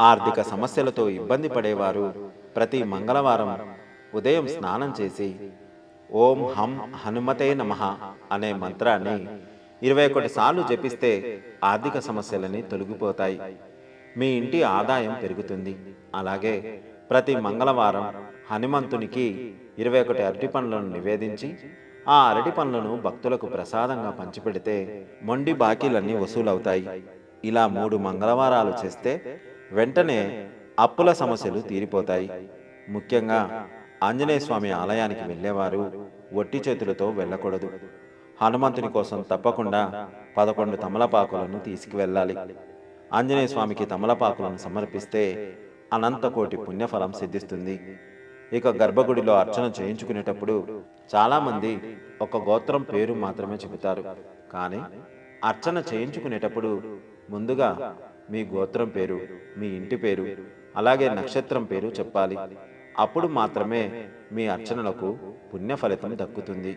ఆర్థిక సమస్యలతో ఇబ్బంది పడేవారు ప్రతి మంగళవారం ఉదయం స్నానం చేసి ఓం హం హనుమతే నమః అనే మంత్రాన్ని 21 సార్లు జపిస్తే ఆర్థిక సమస్యలని తొలగిపోతాయి. మీ ఇంటి ఆదాయం పెరుగుతుంది. అలాగే ప్రతి మంగళవారం హనుమంతునికి 21 అరటి పండ్లను నివేదించి ఆ అరటి పండ్లను భక్తులకు ప్రసాదంగా పంచిపెడితే మొండి బాకీలన్నీ వసూలవుతాయి. ఇలా 3 మంగళవారాలు చేస్తే వెంటనే అప్పుల సమస్యలు తీరిపోతాయి. ముఖ్యంగా ఆంజనేయ స్వామి ఆలయానికి వెళ్ళేవారు ఒట్టి చేతులతో వెళ్ళకూడదు. హనుమంతుని కోసం తప్పకుండా 11 తమలపాకులను తీసుకువెళ్ళాలి. ఆంజనేయ స్వామికి తమలపాకులను సమర్పిస్తే అనంతకోటి పుణ్యఫలం సిద్ధిస్తుంది. ఇక గర్భగుడిలో అర్చన చేయించుకునేటప్పుడు చాలామంది ఒక గోత్రం పేరు మాత్రమే చెబుతారు. కానీ అర్చన చేయించుకునేటప్పుడు ముందుగా మీ గోత్రం పేరు, మీ ఇంటి పేరు, అలాగే నక్షత్రం పేరు చెప్పాలి. అప్పుడు మాత్రమే మీ అర్చనలకు పుణ్య ఫలితం దక్కుతుంది.